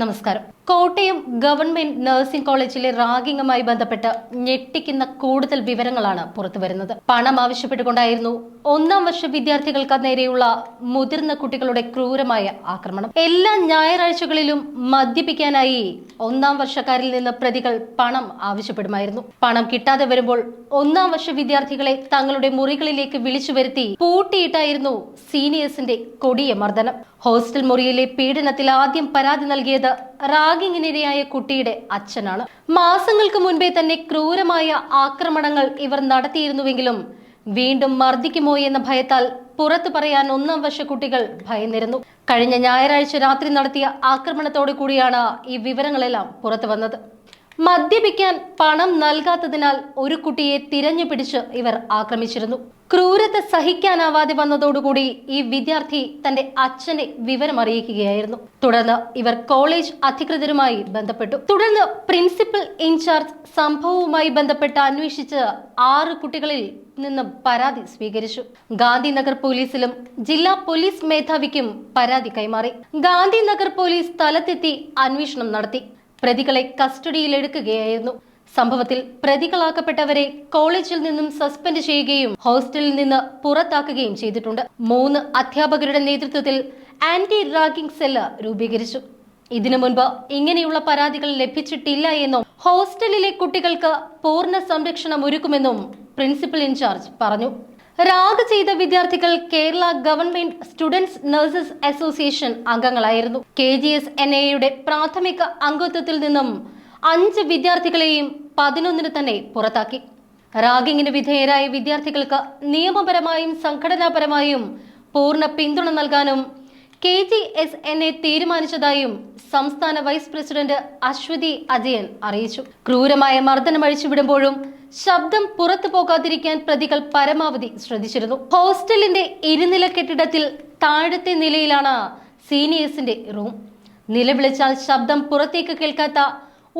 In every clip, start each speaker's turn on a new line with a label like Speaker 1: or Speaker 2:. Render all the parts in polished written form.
Speaker 1: നമസ്കാരം. Kottayam government nursing കോളേജിലെ റാഗിങ്ങുമായി ബന്ധപ്പെട്ട് ഞെട്ടിക്കുന്ന കൂടുതൽ വിവരങ്ങളാണ് പുറത്തുവരുന്നത്. പണം ആവശ്യപ്പെട്ടുകൊണ്ടായിരുന്നു ഒന്നാം വർഷ വിദ്യാർത്ഥികൾക്ക് നേരെയുള്ള മുതിർന്ന കുട്ടികളുടെ ക്രൂരമായ ആക്രമണം. എല്ലാ ഞായറാഴ്ചകളിലും മദ്യപിക്കാനായി ഒന്നാം വർഷക്കാരിൽ നിന്ന് പ്രതികൾ പണം ആവശ്യപ്പെടുമായിരുന്നു. പണം കിട്ടാതെ വരുമ്പോൾ ഒന്നാം വർഷ വിദ്യാർത്ഥികളെ തങ്ങളുടെ മുറികളിലേക്ക് വിളിച്ചു വരുത്തി പൂട്ടിയിട്ടായിരുന്നു സീനിയേഴ്സിന്റെ കൊടിയ മർദ്ദനം. ഹോസ്റ്റൽ മുറിയിലെ പീഡനത്തിൽ ആദ്യം പരാതി നൽകിയത് റാഗിങ്ങിനിരയായ കുട്ടിയുടെ അച്ഛനാണ്. മാസങ്ങൾക്ക് മുൻപേ തന്നെ ക്രൂരമായ ആക്രമണങ്ങൾ ഇവർ നടത്തിയിരുന്നുവെങ്കിലും വീണ്ടും മർദ്ദിക്കുമോ എന്ന ഭയത്താൽ പുറത്തു പറയാൻ ഒന്നാം വർഷ കുട്ടികൾ ഭയന്നിരുന്നു. കഴിഞ്ഞ ഞായറാഴ്ച രാത്രി നടത്തിയ ആക്രമണത്തോടു കൂടിയാണ് ഈ വിവരങ്ങളെല്ലാം പുറത്തു വന്നത്. മദ്യപിക്കാൻ പണം നൽകാത്തതിനാൽ ഒരു കുട്ടിയെ തിരഞ്ഞു പിടിച്ച് ഇവർ ആക്രമിച്ചിരുന്നു. ക്രൂരത സഹിക്കാനാവാതെ വന്നതോടുകൂടി ഈ വിദ്യാർത്ഥി തന്റെ അച്ഛനെ വിവരം അറിയിക്കുകയായിരുന്നു. തുടർന്ന് ഇവർ കോളേജ് അധികൃതരുമായി ബന്ധപ്പെട്ടു. തുടർന്ന് പ്രിൻസിപ്പൽ ഇൻചാർജ് സംഭവവുമായി ബന്ധപ്പെട്ട് അന്വേഷിച്ച് 6 കുട്ടികളിൽ നിന്നും പരാതി സ്വീകരിച്ചു. ഗാന്ധിനഗർ പോലീസിലും ജില്ലാ പോലീസ് മേധാവിക്കും പരാതി കൈമാറി. ഗാന്ധിനഗർ പോലീസ് സ്ഥലത്തെത്തി അന്വേഷണം നടത്തി. പ്രതികളെ കസ്റ്റഡിയിലെടുക്കുകയായിരുന്നു. സംഭവത്തിൽ പ്രതികളാക്കപ്പെട്ടവരെ കോളേജിൽ നിന്നും സസ്പെൻഡ് ചെയ്യുകയും ഹോസ്റ്റലിൽ നിന്ന് പുറത്താക്കുകയും ചെയ്തിട്ടുണ്ട്. 3 അധ്യാപകരുടെ നേതൃത്വത്തിൽ ആന്റി റാഗിംഗ് സെല്ല് രൂപീകരിച്ചു. ഇതിനു മുൻപ് ഇങ്ങനെയുള്ള പരാതികൾ ലഭിച്ചിട്ടില്ല എന്നും ഹോസ്റ്റലിലെ കുട്ടികൾക്ക് പൂർണ്ണ സംരക്ഷണം ഒരുക്കുമെന്നും പ്രിൻസിപ്പൽ ഇൻചാർജ് പറഞ്ഞു. റാഗ് ചെയ്ത വിദ്യാർത്ഥികൾ Kerala government students nurses association അംഗങ്ങളായിരുന്നു. KGSNA പ്രാഥമിക അംഗത്വത്തിൽ നിന്നും 5 വിദ്യാർത്ഥികളെയും 11 തന്നെ പുറത്താക്കി. റാഗിങ്ങിന് വിധേയരായ വിദ്യാർത്ഥികൾക്ക് നിയമപരമായും സംഘടനാപരമായും പൂർണ്ണ പിന്തുണ നൽകാനും KGSNA തീരുമാനിച്ചതായും സംസ്ഥാന വൈസ് പ്രസിഡന്റ് അശ്വതി അജയൻ അറിയിച്ചു. ക്രൂരമായ മർദ്ദനം അഴിച്ചുവിടുമ്പോഴും ശബ്ദം പുറത്തു പോകാതിരിക്കാൻ പ്രതികൾ പരമാവധി ശ്രദ്ധിച്ചിരുന്നു. ഹോസ്റ്റലിന്റെ ഇരുനില കെട്ടിടത്തിൽ താഴത്തെ നിലയിലാണ് സീനിയേഴ്സിന്റെ റൂം. നിലവിളിച്ചാൽ ശബ്ദം പുറത്തേക്ക് കേൾക്കാത്ത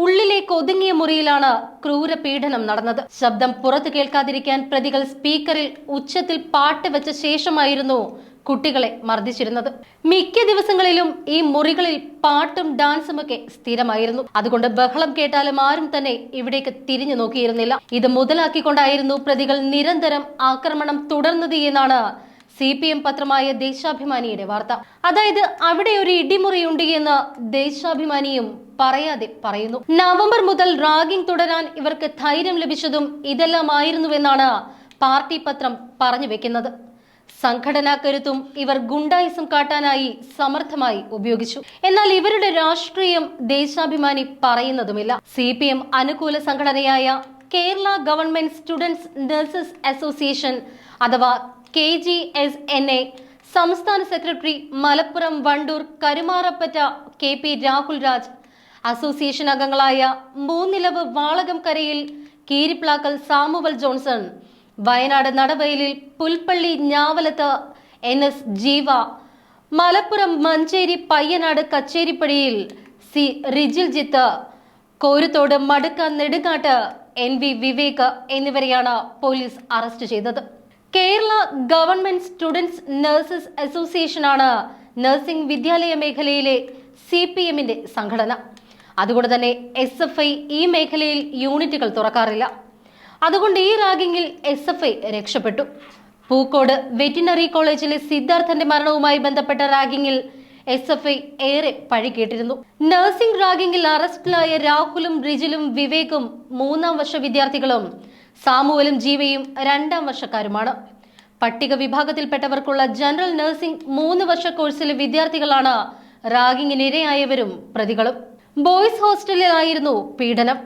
Speaker 1: ഉള്ളിലേക്ക് ഒതുങ്ങിയ മുറിയിലാണ് ക്രൂര പീഡനം നടന്നത്. ശബ്ദം പുറത്തു കേൾക്കാതിരിക്കാൻ പ്രതികൾ സ്പീക്കറിൽ ഉച്ചത്തിൽ പാട്ട് വെച്ച ശേഷമായിരുന്നു കുട്ടികളെ മർദ്ദിച്ചിരുന്നത്. മിക്ക ദിവസങ്ങളിലും ഈ മുറികളിൽ പാട്ടും ഡാൻസും ഒക്കെ സ്ഥിരമായിരുന്നു. അതുകൊണ്ട് ബഹളം കേട്ടാലും ആരും തന്നെ ഇവിടേക്ക് തിരിഞ്ഞു നോക്കിയിരുന്നില്ല. ഇത് മുതലാക്കിക്കൊണ്ടായിരുന്നു പ്രതികൾ നിരന്തരം ആക്രമണം തുടർന്നത് എന്നാണ് CPM പത്രമായ ദേശാഭിമാനിയുടെ വാർത്ത. അതായത് അവിടെ ഒരു ഇടിമുറിയുണ്ട് എന്ന് ദേശാഭിമാനിയും പറയാതെ പറയുന്നു. നവംബർ മുതൽ റാഗിംഗ് തുടരാൻ ഇവർക്ക് ധൈര്യം ലഭിച്ചതും ഇതെല്ലാമായിരുന്നുവെന്നാണ് പാർട്ടി പത്രം പറഞ്ഞു വെക്കുന്നത്. സംഘടനാ കരുത്തും ഇവർ ഗുണ്ടായിസം കാട്ടാനായി സമർത്ഥമായി ഉപയോഗിച്ചു. എന്നാൽ ഇവരുടെ രാഷ്ട്രീയം ദേശാഭിമാനി പറയുന്നതുമില്ല. CPM അനുകൂല സംഘടനയായ Kerala government students nurses association അഥവാ KGSNA സംസ്ഥാന secretary Malappuram Wandoor Karumarappatta KP Rahul Raj, association അംഗങ്ങളായ മൂന്നിലവ് വാളകംകരയിൽ കീരിപ്ലാക്കൽ സാമുവൽ ജോൺസൺ, വയനാട് നടവയലിൽ Pulpally Njavalath NS Jeeva, Malappuram Manjeri Payyanad കച്ചേരിപ്പടിയിൽ C Rijiljith, Koruthodu Madukka Nedungatt NV Vivek എന്നിവരെയാണ് പോലീസ് അറസ്റ്റ് ചെയ്തത്. കേരള ഗവൺമെന്റ് സ്റ്റുഡൻസ് നഴ്സസ് അസോസിയേഷനാണ് നഴ്സിംഗ് വിദ്യാലയ മേഖലയിലെ CPMന്റെ സംഘടന. അതുകൊണ്ട് തന്നെ SFI ഈ മേഖലയിൽ യൂണിറ്റുകൾ തുറക്കാറില്ല. അതുകൊണ്ട് ഈ റാഗിങ്ങിൽ SFI രക്ഷപ്പെട്ടു. പൂക്കോട് വെറ്റിനറി കോളേജിലെ സിദ്ധാർത്ഥന്റെ മരണവുമായി ബന്ധപ്പെട്ട റാഗിങ്ങിൽ SFI ഏറെ പഴി കേട്ടിരുന്നു. നഴ്സിംഗ് റാഗിങ്ങിൽ അറസ്റ്റിലായ രാഹുലും റിജിലും വിവേകും 3ാം വർഷ വിദ്യാർത്ഥികളും സാമുവലും ജീവയും 2ാം വർഷക്കാരുമാണ്. പട്ടിക വിഭാഗത്തിൽപ്പെട്ടവർക്കുള്ള ജനറൽ നഴ്സിംഗ് 3 വർഷ കോഴ്സിലെ വിദ്യാർത്ഥികളാണ് റാഗിങ്ങിന് ഇരയായവരും പ്രതികളും. ബോയ്സ് ഹോസ്റ്റലിലായിരുന്നു പീഡനം.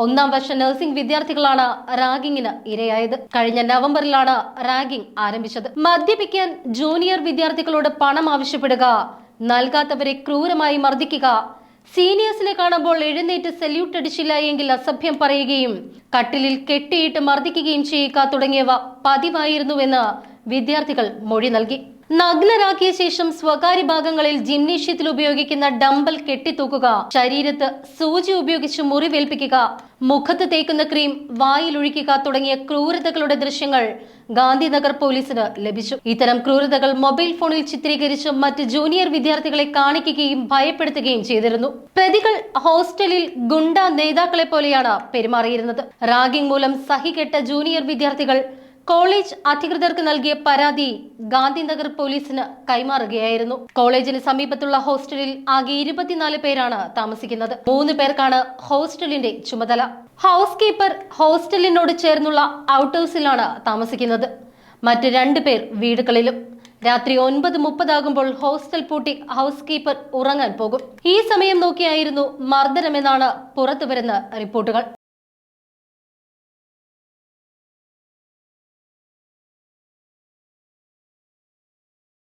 Speaker 1: 1ാം വർഷ നഴ്സിംഗ് വിദ്യാർത്ഥികളാണ് റാഗിങ്ങിന് ഇരയായത്. കഴിഞ്ഞ നവംബറിലാണ് റാഗിംഗ് ആരംഭിച്ചത്. മദ്യപിക്കാൻ ജൂനിയർ വിദ്യാർത്ഥികളോട് പണം ആവശ്യപ്പെടുക, നൽകാത്തവരെ ക്രൂരമായി മർദ്ദിക്കുക, സീനിയേഴ്സിനെ കാണുമ്പോൾ എഴുന്നേറ്റ് സല്യൂട്ട് അടിച്ചില്ല എങ്കിൽ അസഭ്യം പറയുകയും കട്ടിലിൽ കെട്ടിയിട്ട് മർദ്ദിക്കുകയും ചെയ്യുക തുടങ്ങിയവ പതിവായിരുന്നുവെന്ന് വിദ്യാർത്ഥികൾ മൊഴി നൽകി. നഗ്നരാക്കിയ ശേഷം സ്വകാര്യ ഭാഗങ്ങളിൽ ജിംനേഷ്യത്തിൽ ഉപയോഗിക്കുന്ന ഡംബൽ കെട്ടിത്തൂക്കുക, ശരീരത്ത് സൂചി ഉപയോഗിച്ച് മുറിവേൽപ്പിക്കുക, മുഖത്ത് തേക്കുന്ന ക്രീം വായിലൊഴിക്കുക തുടങ്ങിയ ക്രൂരതകളുടെ ദൃശ്യങ്ങൾ ഗാന്ധിനഗർ പോലീസിന് ലഭിച്ചു. ഇത്തരം ക്രൂരതകൾ മൊബൈൽ ഫോണിൽ ചിത്രീകരിച്ച് മറ്റ് ജൂനിയർ വിദ്യാർത്ഥികളെ കാണിക്കുകയും ഭയപ്പെടുത്തുകയും ചെയ്തിരുന്നു. പ്രതികൾ ഹോസ്റ്റലിൽ ഗുണ്ട നേതാക്കളെ പോലെയാണ് പെരുമാറിയിരുന്നത്. റാഗിംഗ് മൂലം സഹികെട്ട ജൂനിയർ വിദ്യാർത്ഥികൾ കോളേജ് അധികൃതർക്ക് നൽകിയ പരാതി ഗാന്ധിനഗർ പോലീസിന് കൈമാറുകയായിരുന്നു. കോളേജിന് സമീപത്തുള്ള ഹോസ്റ്റലിൽ ആകെ 24 പേരാണ് താമസിക്കുന്നത്. 3 പേർക്കാണ് ഹോസ്റ്റലിന്റെ ചുമതല. ഹൗസ് കീപ്പർ ഹോസ്റ്റലിനോട് ചേർന്നുള്ള ഔട്ട് ഹൗസിലാണ് താമസിക്കുന്നത്. മറ്റ് 2 പേർ വീടുകളിലും. രാത്രി 9:30 ആകുമ്പോൾ ഹോസ്റ്റൽ പൂട്ടി ഹൗസ് കീപ്പർ ഉറങ്ങാൻ പോകും. ഈ സമയം നോക്കിയായിരുന്നു മർദ്ദനമെന്നാണ് പുറത്തുവരുന്ന റിപ്പോർട്ടുകൾ.